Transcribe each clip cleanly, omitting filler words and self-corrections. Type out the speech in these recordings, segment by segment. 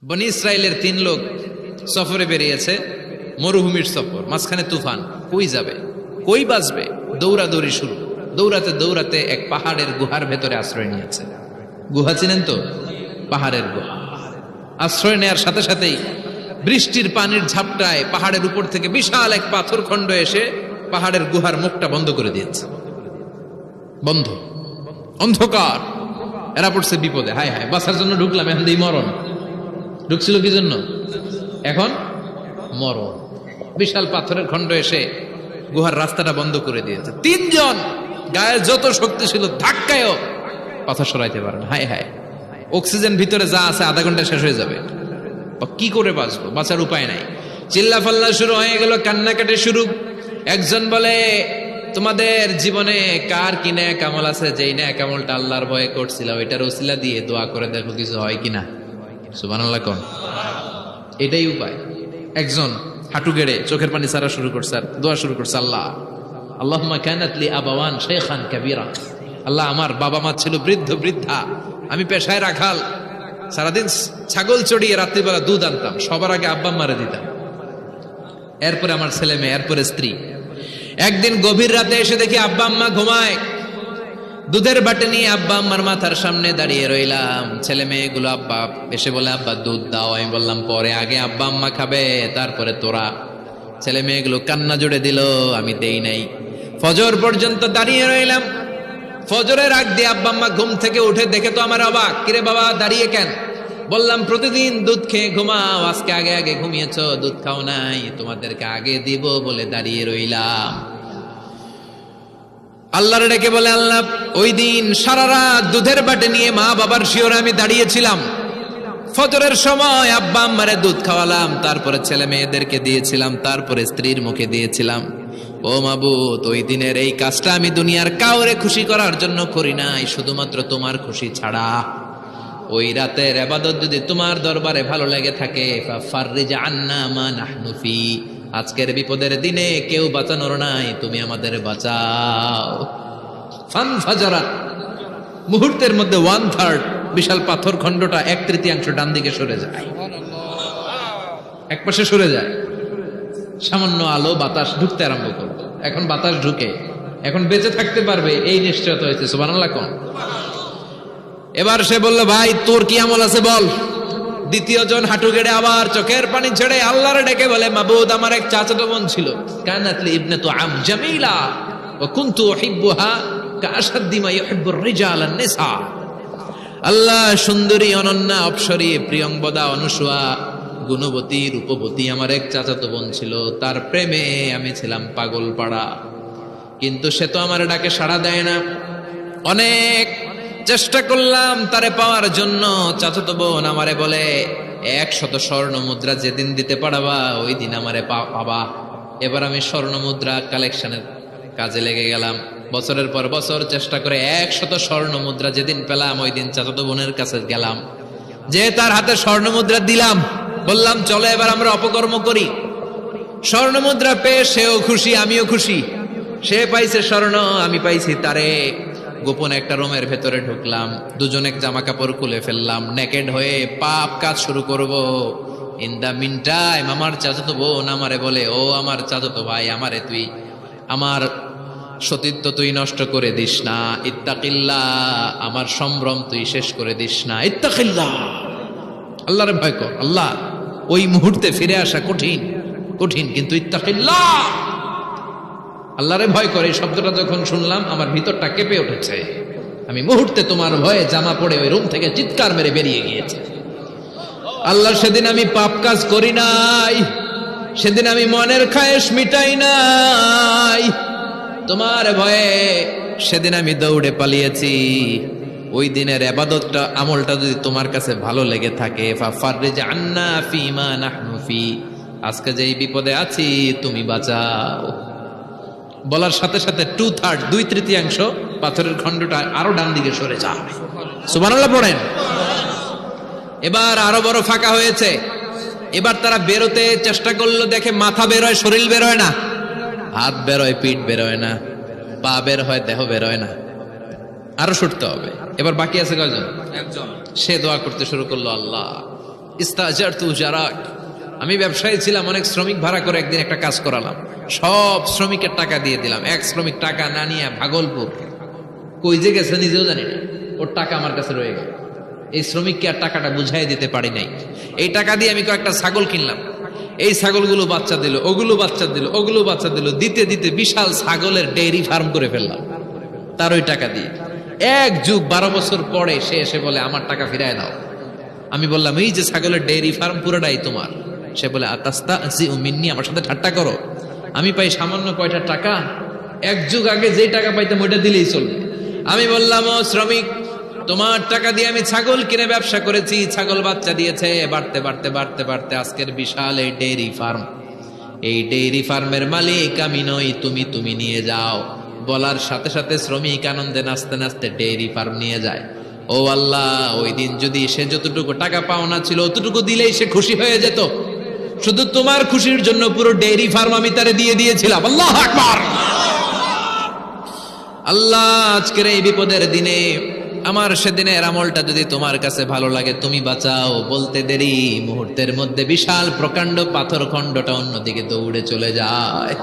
বনি ইসরায়েলের 3 লোক সফরে বেরিয়েছে, মরুভূমির সফর, মাঝখানে তুফান। কই যাবে, কই বাঁচবে? দৌড়াদৌড়ি শুরু। দৌড়াতে দৌড়াতে এক পাহাড়ের গুহার ভেতরে আশ্রয় নিয়েছে। গুহা চিনেন তো? পাহাড়ের গুহা। আশ্রয় নেয়ার সাথে সাথেই বৃষ্টির পানির ঝাপটায় পাহাড়ের উপর থেকে বিশাল এক পাথর খণ্ড এসে পাহাড়ের গুহার মুখটা বন্ধ করে দিয়েছে। বন্ধ, অন্ধকার। এরা পড়ছে বিপদে। হায় হায়, বাঁচার জন্য ঢুকলাম, এখন দিই মরণ। ঢুকছিল কি জন্য? এখন মরণ। বিশাল পাথরের খণ্ড এসে গুহার রাস্তাটা বন্ধ করে দিয়েছে। 3 জন গায়ের যত শক্তি ছিল ধাক্কায়ও পাথর সরাইতে পারে না। হায় হায়, অক্সিজেন ভিতরে যা আছে আধা ঘন্টা শেষ হয়ে যাবে। কি করে বাঁচবো? বাঁচার উপায় নাই। চিল্লা ফাল্লা শুরু হয়ে গেল, কান্নাকাটি শুরু। একজন বলে, তোমাদের জীবনে কার কি ন্যাক আমল আছে? যেই ন্যাক আমলটা আল্লাহর ভয়ে করছিল, ওইটার ওসিলা দিয়ে দোয়া করে দেখো কিছু হয় কিনা। সুবহানাল্লাহ কোন? এটাই উপায়। একজন হাঁটু গেড়ে চোখের পানি ছাড়া শুরু করছে আর দোয়া শুরু করছে, আল্লাহ আল্লাহুম্মা কানাত লি আবাওয়ান শাইখান কাবীরা। আল্লাহ, আমার বাবা মা ছিল বৃদ্ধ বৃদ্ধা, আমি পেশায় রাখাল, সারাদিন ছাগল চড়িয়ে রাত্রিবেলা দুধ আনতাম, সবার আগে আব্বা মারে দিতাম, এরপরে আমার ছেলে মেয়ে, এরপরে স্ত্রী। একদিন গভীর রাতে এসে দেখি আব্বা আম্মা ঘুমায়। দুধের বাটি নিয়ে আব্বা আম্মার মাথার সামনে দাঁড়িয়ে রইলাম। ছেলে মেয়েগুলো আব্বা এসে বলে, আব্বা দুধ দাও। আমি বললাম পরে, আগে আব্বা আম্মা খাবে, তারপরে তোরা। ছেলে মেয়েগুলো কান্না জুড়ে দিল, আমি দেই নাই। ফজর পর্যন্ত দাঁড়িয়ে রইলাম। ফজরের আগ দিয়ে আব্বা আম্মা ঘুম থেকে উঠে দেখে তো আমার অবাক। কিরে বাবা, দাঁড়িয়ে কেন? বললাম প্রতিদিন দুধ খেয়ে ঘুমাও, আজকে আগে আগে ঘুমিয়েছ, দুধ খাও নাই, তোমাদেরকে আগে দিব বলে দাঁড়িয়ে রইলাম। আল্লাহর ডেকে বলে, আল্লাহ ওই দিন সারা রাত দুধের বাটে নিয়ে মা বাবার শিওরে আমি দাঁড়িয়েছিলাম। ফজরের সময় আব্বা আম্মারে দুধ খাওয়ালাম, তারপরে ছেলে মেয়েদেরকে দিয়েছিলাম, তারপরে স্ত্রীর মুখে দিয়েছিলাম। ও মাবুদ, ওই দিনের এই কাজটা আমি দুনিয়ার কাউরে খুশি করার জন্য করি নাই, শুধুমাত্র তোমার খুশি ছাড়া। ওই রাতের ইবাদত যদি তোমার দরবারে ভালো লেগে থাকে, ফাফাররিজ আন্না মা নাহনু ফি, আজকের বিপদের দিনে কেউ বাঁচানোর নাই, তুমি আমাদের বাঁচাও। ফানফাজারা, মুহূর্তের মধ্যে 1/3 বিশাল পাথর খণ্ডটা 1/3 ডান দিকে সরে যায়, এক পাশে সরে যায়। সামান্য আলো বাতাস ঢুকতে আরম্ভ করলো। এখন বাতাস ঢুকে, এখন বেঁচে থাকতে পারবে এই নিশ্চয়তা হয়েছে। সুবহানাল্লাহ কোন? এবার সে বলল, ভাই তোর কি আমল আছে বল। দ্বিতীয় জন হাঁটু গেড়ে আবার চোখের পানি ছেড়ে আল্লাহর ডেকে বলে, মাবুদ আমার এক চাচাতো বোন ছিল, কানাত লি ইবনাতু আম জামিলা ওয়া কুনতু উহিব্বুহা কাআশাদ্দি মা ইউহিব্বুর রিজাল আন-নিসা। আল্লাহ, সুন্দরী, অনন্যা, অপ্সরী, প্রিয়ংবদা, অনুসুয়া, গুণবতী, রূপবতী আমার এক চাচাতো বোন ছিল, তার প্রেমে আমি ছিলাম পাগল পাড়া, কিন্তু সে তো আমার ডাকে সাড়া দেয় না। অনেক চেষ্টা করলাম তারে পাওয়ার জন্য। চাচাতো বোন আমারে বলে, 100 স্বর্ণ মুদ্রা যেদিন দিতে পারবা ওই দিন আমারে পাবা। এবার আমি স্বর্ণ মুদ্রা কালেকশনের কাজে লেগে গেলাম। বছরের পর বছর চেষ্টা করে 100 স্বর্ণ মুদ্রা যেদিন পেলাম ওই দিন চাচাতো বোনের কাছে গেলাম, যে তার হাতে স্বর্ণ মুদ্রা দিলাম, বললাম চলো এবার আমরা অপকর্ম করি। স্বর্ণ মুদ্রা পেয়ে সেও খুশি, আমিও খুশি। সে পাইছে স্বর্ণ, আমি পাইছি তারে। গোপন একটা রুমের ভেতরে ঢুকলাম, দুজনে জামা কাপড় খুলে ফেললাম, নেকেড হয়ে পাপ কাজ শুরু করব। ইন দা মিন টাইম আমার চাচাতো বোন আমারে বলে, ও আমার চাচাতো ভাই, আমারে তুই আমার সতীত্ব তুই নষ্ট করে দিস না, ইত্তাকিল্লাহ, আমার সম্ভ্রম তুই শেষ করে দিস না, ইত্তাকিল্লাহ, আল্লাহরে ভয় কর। আল্লাহ, ওই মুহূর্তে ফিরে আসা কঠিন কঠিন, কিন্তু ইত্তাকিল্লাহ, আল্লাহরে ভয় করে। এই শব্দটা যখন শুনলাম আমার ভিতরটা কেঁপে উঠেছে। আমি মুহূর্তে তোমার ভয়ে জামা পড়ে ওই রুম থেকে চিৎকার মেরে বেরিয়ে গিয়েছে। আল্লাহ, সেদিন আমি পাপ কাজ করি নাই, সেদিন আমি মনের খায়েশ মিটাই নাই, তোমার ভয়ে সেদিন আমি দৌড়ে পালিয়েছি। ওই দিনের ইবাদতটা, আমলটা যদি তোমার কাছে ভালো লেগে থাকে, ফাফাররিজ আন্না ফিমা নাহনু ফি, আজকে যেই বিপদে আছি তুমি বাঁচাও। বলার সাথে সাথে 2/3 2/3 পাথরের খণ্ডটা আরো ডান দিকে সরে যায়। সুবহানাল্লাহ পড়েন। এবার আরো বড় ফাঁকা হয়েছে। এবার তারা বেরোতে চেষ্টা করলো, দেখে মাথা বের হয়, শরীর বের হয় না, হাত বের হয়, পিঠ বের হয় না, পা বের হয়, দেহ বের হয় না, আরো ছুটতে হবে। এবার বাকি আছে কয়জন? একজন। সে দোয়া করতে শুরু করলো, আল্লাহ ইস্তাজারতু জারাক, আমি ব্যবসায়ী ছিলাম, অনেক শ্রমিক ভাড়া করে একদিন একটা কাজ করালাম, সব শ্রমিকের টাকা দিয়ে দিলাম। এক শ্রমিক টাকা না নিয়ে ভাগলপুর কই যে গেছে নিজেও জানি না, ওর টাকা আমার কাছে রয়ে গেল। এই শ্রমিককে আর টাকাটা বুঝাই দিতে পারি নাই। এই টাকা দিয়ে আমি কয়েকটা ছাগল কিনলাম, এই ছাগলগুলো বাচ্চা দিল, ওগুলো বাচ্চা দিল, ওগুলো বাচ্চা দিল, দিতে দিতে বিশাল ছাগলের ডেইরি ফার্ম করে ফেললাম তার ওই টাকা দিয়ে। এক যুগ 12 বছর পরে সে এসে বলে আমার টাকা ফিরায় দাও। আমি বললাম এই যে ছাগলের ডেইরি ফার্ম পুরোটাই তোমার। সে বলে আতাস্তাজিউ মিন্নি, আমার সাথে ঠাট্টা করো? আমি পাই সামান্য কয়টা টাকা, এক যুগ আগে যে টাকা পাইতাম ওইটা দিলেই চলবে। আমি বললাম ও শ্রমিক, তোমার টাকা দিয়ে আমি ছাগল কিনে ব্যবসা করেছি, ছাগল বাচ্চা দিয়েছে, বাড়তে বাড়তে বাড়তে বাড়তে আজকের বিশাল এই ডেইরি ফার্ম। এই ডেইরি ফার্মের মালিক আমি নই, তুমি নিয়ে যাও। বলার সাথে সাথে শ্রমিক আনন্দে নাচতে নাচতে ডেইরি ফার্ম নিয়ে যায়। ও আল্লাহ, ওই দিন যদি সে যতটুকু টাকা পাওনা ছিল অতটুকু দিলেই সে খুশি হয়ে যেত। শুধু তোমার খুশির জন্য পুরো ডেইরি ফার্ম আমি তারে দিয়ে দিয়েছিলাম। আল্লাহু আকবার। আল্লাহ, আজকের এই বিপদের দিনে আমার সেদিনের আমলটা যদি তোমার কাছে ভালো লাগে তুমি বাঁচাও। বলতে দেরি, মুহূর্তের মধ্যে বিশাল প্রকাণ্ড পাথর খণ্ডটা অন্যদিকে দৌড়ে চলে যায়।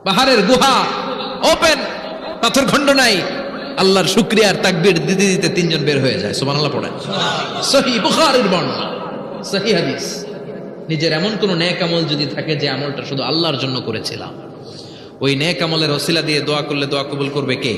পাহাড়ের গুহা ওপেন, পাথর খণ্ড নাই। আল্লাহর শুকরিয়া আর তাকবীর দিতে দিতে তিনজন বের হয়ে যায়। সুবহানাল্লাহ পড়েন। সহিহ বুখারীর বর্ণনা, সহিহ হাদিস। নিজের এমন কোন নেক আমল যদি থাকে যে আমলটা শুধু আল্লাহর জন্য করেছিলাম, ওই নেক আমলের ওসিলা দিয়ে দোয়া করলে দোয়া কবুল করবে কে?